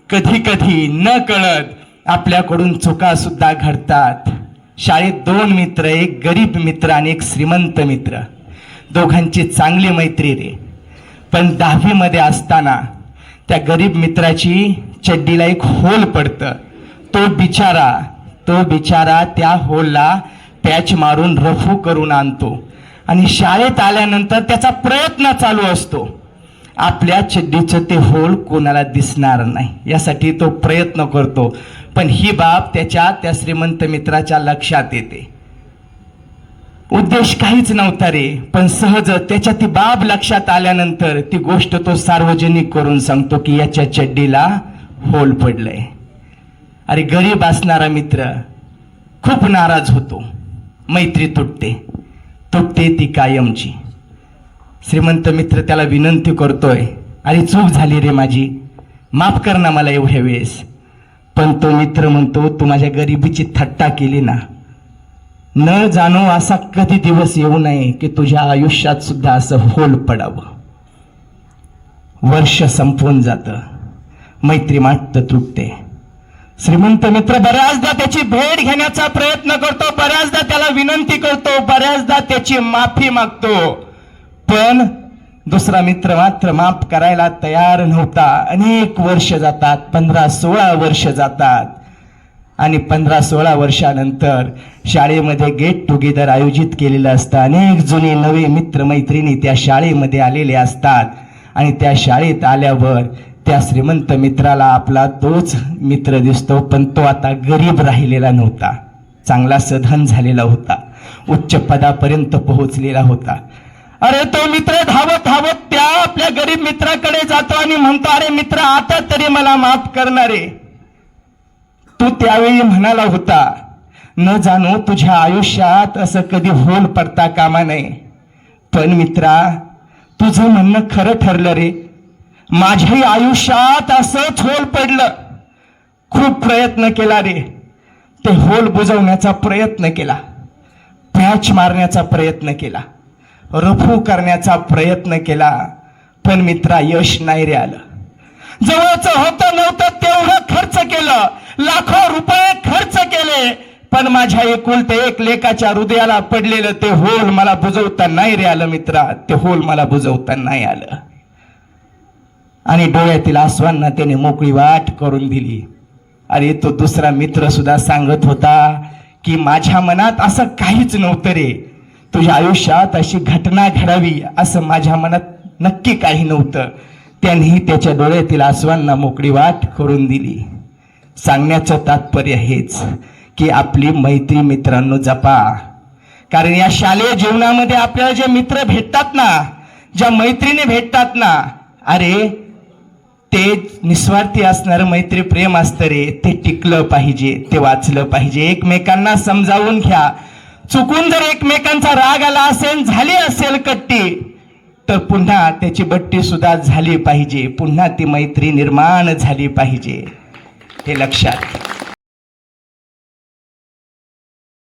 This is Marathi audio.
कधी कधी न कळत आपल्याकडून चुका सुद्धा घडतात. शाळेत दोन मित्र, एक गरीब मित्र आणि एक श्रीमंत मित्र, दोघांची चांगली मैत्री रे. पण 10वी मध्ये असताना त्या गरीब मित्राची चड्डीला एक होल पडतं. तो बिचारा त्या होलला पॅच मारून रफू करून आणतो आणि शाळेत आल्यानंतर त्याचा प्रयत्न चालू असतो आपल्या चड्डीचं ते होल कोणाला दिसणार नाही यासाठी तो प्रयत्न करतो. पण ही बाब त्या श्रीमंत मित्राच्या लक्षात येते. उद्देश काहीच नव्हता रे, पण सहज त्याच्या ती बाब लक्षात आल्यानंतर ती गोष्ट तो सार्वजनिक करून सांगतो की याच्या चड्डीला होल पडलंय. अरे गरीब असणारा मित्र खूप नाराज होतो. मैत्री तुटते ती कायमची. श्रीमंत मित्र त्याला विनंती करतोय, अरे चूक झाली रे माझी, माफ कर ना मला एवढ्या वेळेस. पण तो मित्र म्हणतो, तू माझ्या गरिबीची थट्टा केली ना, न जाणो असा कधी दिवस येऊ नये की तुझ्या आयुष्यात सुद्धा असं होल पडावं. वर्ष संपून जातं, मैत्री मात्र तुटते. श्रीमंत मित्र बऱ्याचदा त्याची भेट घेण्याचा प्रयत्न करतो, बऱ्याचदा त्याला विनंती करतो, बऱ्याचदा त्याची माफी मागतो. पण दुसरा मित्र मात्र माफ करायला तयार नव्हता. अनेक वर्ष जातात, 15-16 वर्ष जातात आणि 15-16 वर्षानंतर शाळेमध्ये गेट टुगेदर आयोजित केलेलं असतं. अनेक जुने नवे मित्र मैत्रिणी त्या शाळेमध्ये आलेले असतात आणि त्या शाळेत आल्यावर त्या श्रीमंत मित्राला आपला तोच मित्र दिसतो, पण तो आता गरीब राहिलेला नव्हता, चांगला सधन झालेला होता, उच्च पदापर्यंत पोहोचलेला होता. अरे तो मित्र धावत त्या आपल्या गरीब मित्राकडे जातो आणि म्हणतो, अरे मित्र आता तरी मला माफ करणारे. तू त्यावेळी म्हणाला होता, न जाणो तुझ्या आयुष्यात असं कधी होल पडता कामा नये. पण मित्रा, तुझं म्हणणं खरं ठरलं रे. माझ्याही आयुष्यात असंच होल पडलं. खूप प्रयत्न केला रे, ते होल बुजवण्याचा प्रयत्न केला, पॅच मारण्याचा प्रयत्न केला, रफू करण्याचा प्रयत्न केला, पण मित्रा यश नाही रे आलं. जवळचं होतं नव्हतं तेवढं खर्च केलं, लाखो रुपये खर्च केले, पण माझ्या एकुलते एक लेकाच्या हृदयाला पडलेलं ते होल मला बुजवता नाही रे आलं मित्रा, ते होल मला बुजवता नाही आलं. आणि डोळ्यातील आसवांना त्याने मोकळी वाट करून दिली. अरे तो दुसरा मित्र सुद्धा सांगत होता की माझ्या मनात असं काहीच नव्हतं रे, तुझ्या आयुष्यात अशी घटना घडावी असं माझ्या मनात नक्की काही नव्हतं. त्यांनी त्याच्या डोळ्यातील आसवांना मोकळी वाट करून दिली. सांगण्याचं तात्पर्य हेच की आपली मैत्री मित्रांनो जपा. कारण या शालेय जीवनामध्ये आपल्याला जे मित्र भेटतात ना, ज्या मैत्रिणी भेटतात ना, अरे ते निस्वार्थी असणारं मैत्री प्रेम असतं रे, ते टिकलं पाहिजे, ते वाचलं पाहिजे. एकमेकांना समजावून घ्या. चुकून जर एकमेकांचा राग आला असेल, झाली असेल कट्टी, तर पुन्हा त्याची बट्टी सुद्धा झाली पाहिजे, पुन्हा ती मैत्री निर्माण झाली पाहिजे, हे लक्षात.